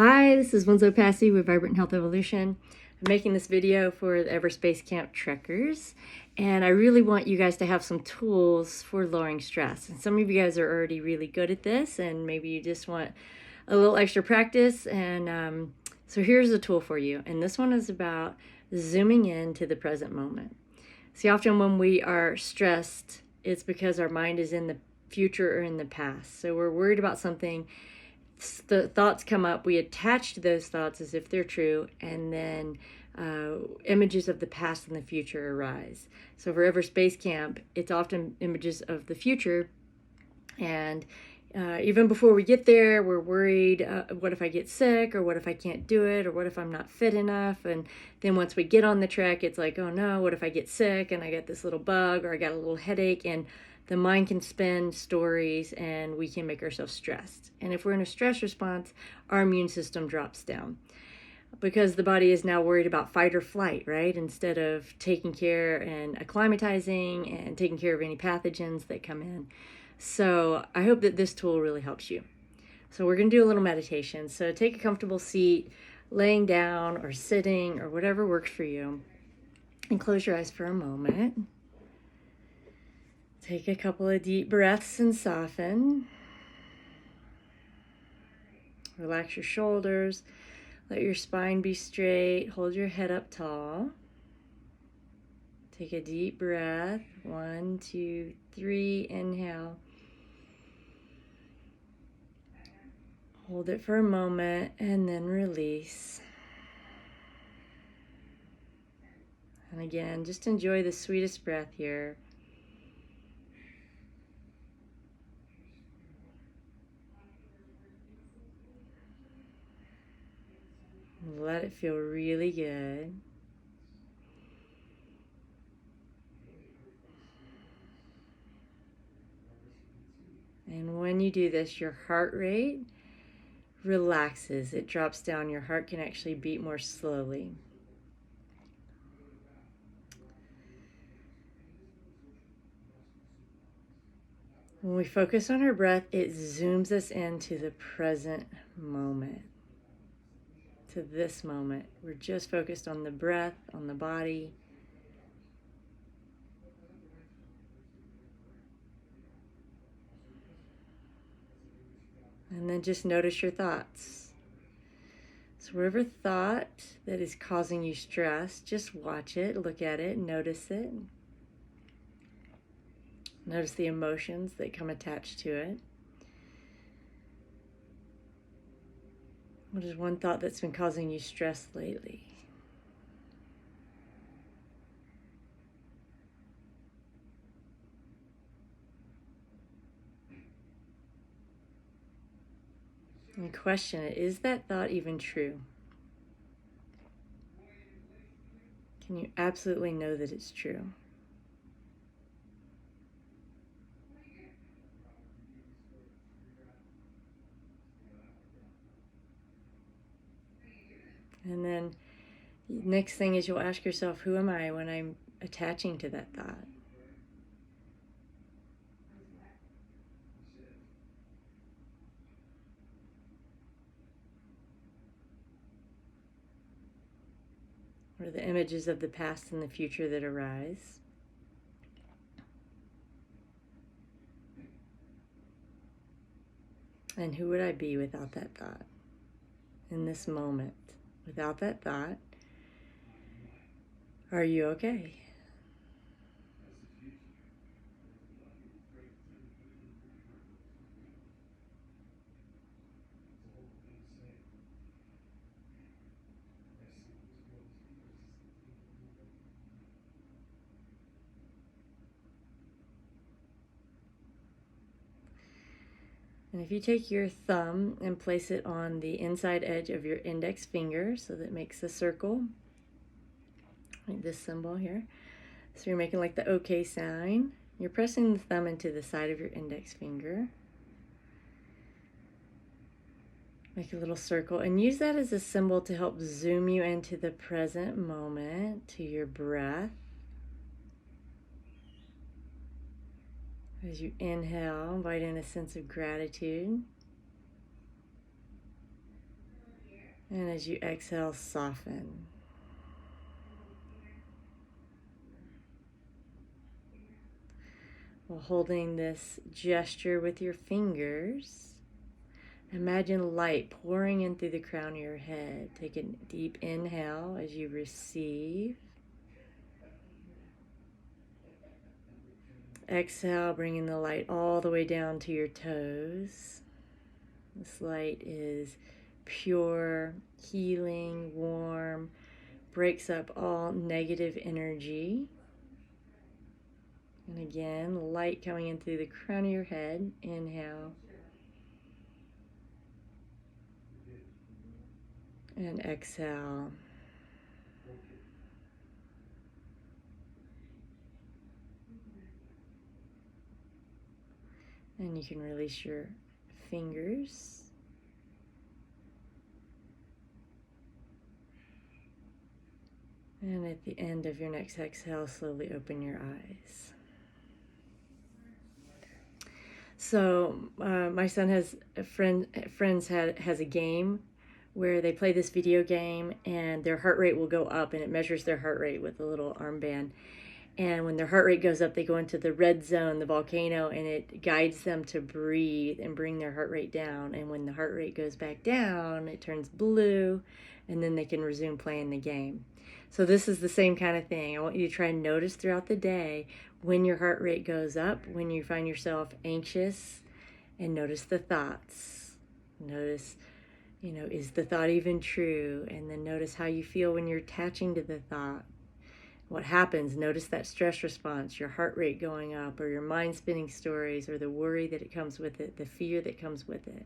Hi, this is Winslow Passy with Vibrant Health Evolution. I'm making this video for the Everest Base Camp trekkers, and I really want you guys to have some tools for lowering stress. And some of you guys are already really good at this, and maybe you just want a little extra practice. And so here's a tool for you. And this one is about zooming in to the present moment. See, often when we are stressed, it's because our mind is in the future or in the past. So we're worried about something. The thoughts come up, we attach to those thoughts as if they're true, and then images of the past and the future arise. So for Everest Base Camp, it's often images of the future, and even before we get there, we're worried, what if I get sick, or what if I can't do it, or what if I'm not fit enough? And then once we get on the trek, it's like, oh no, what if I get sick and I get this little bug, or I got a little headache? And the mind can spin stories, and we can make ourselves stressed. And if we're in a stress response, our immune system drops down because the body is now worried about fight or flight, right? Instead of taking care and acclimatizing and taking care of any pathogens that come in. So I hope that this tool really helps you. So we're going to do a little meditation. So take a comfortable seat, laying down or sitting or whatever works for you, and close your eyes for a moment. Take a couple of deep breaths and soften. Relax your shoulders. Let your spine be straight. Hold your head up tall. Take a deep breath. 1, 2, 3. Inhale. Hold it for a moment and then release. And again, just enjoy the sweetest breath here. Let it feel really good. And when you do this, your heart rate relaxes. It drops down. Your heart can actually beat more slowly. When we focus on our breath, it zooms us into the present moment, to this moment. We're just focused on the breath, on the body. And then just notice your thoughts. So whatever thought that is causing you stress, just watch it, look at it, notice it. Notice the emotions that come attached to it. What is one thought that's been causing you stress lately? And question it, is that thought even true? Can you absolutely know that it's true? And then the next thing is you'll ask yourself, who am I when I'm attaching to that thought? What are the images of the past and the future that arise? And who would I be without that thought? In this moment, without that thought, are you okay? And if you take your thumb and place it on the inside edge of your index finger, so that makes a circle, like this symbol here. So you're making like the OK sign. You're pressing the thumb into the side of your index finger. Make a little circle and use that as a symbol to help zoom you into the present moment, to your breath. As you inhale, invite in a sense of gratitude. And as you exhale, soften. While holding this gesture with your fingers, imagine light pouring in through the crown of your head. Take a deep inhale as you receive. Exhale, bringing the light all the way down to your toes. This light is pure, healing, warm, breaks up all negative energy. And again, light coming in through the crown of your head. Inhale. And exhale. And you can release your fingers. And at the end of your next exhale, slowly open your eyes. So my son has has a game where they play this video game and their heart rate will go up, and it measures their heart rate with a little armband. And when their heart rate goes up, they go into the red zone, the volcano, and it guides them to breathe and bring their heart rate down. And when the heart rate goes back down, it turns blue, and then they can resume playing the game. So this is the same kind of thing. I want you to try and notice throughout the day when your heart rate goes up, when you find yourself anxious, and notice the thoughts. Notice, is the thought even true? And then notice how you feel when you're attaching to the thought. What happens? Notice that stress response, your heart rate going up, or your mind spinning stories, or the worry that it comes with it, the fear that comes with it.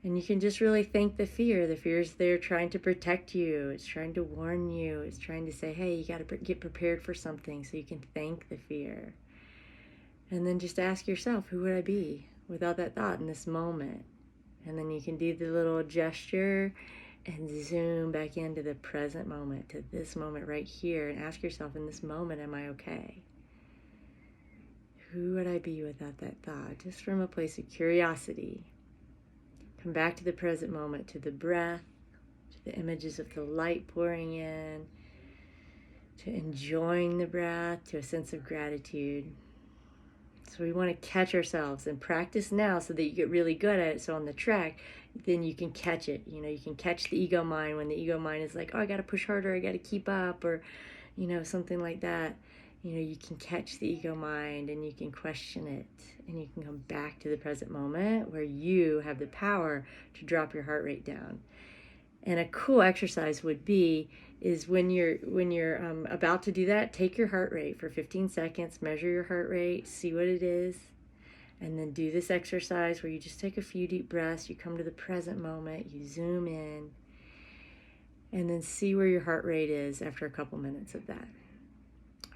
And you can just really thank the fear. The fear is there trying to protect you. It's trying to warn you. It's trying to say, hey, you got to get prepared for something, so you can thank the fear. And then just ask yourself, who would I be without that thought in this moment? And then you can do the little gesture and zoom back into the present moment, to this moment right here, and ask yourself, in this moment, am I okay? Who would I be without that thought? Just from a place of curiosity. Come back to the present moment, to the breath, to the images of the light pouring in, to enjoying the breath, to a sense of gratitude. So we want to catch ourselves and practice now so that you get really good at it. So on the track, then you can catch it. You can catch the ego mind when the ego mind is like, oh, I got to push harder, I got to keep up, or, something like that. You can catch the ego mind and you can question it, and you can come back to the present moment where you have the power to drop your heart rate down. And a cool exercise would be when you're about to do that, take your heart rate for 15 seconds, measure your heart rate, see what it is, and then do this exercise where you just take a few deep breaths, you come to the present moment, you zoom in, and then see where your heart rate is after a couple minutes of that.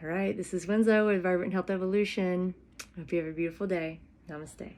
All right, this is Wenzo with Vibrant Health Evolution. Hope you have a beautiful day. Namaste.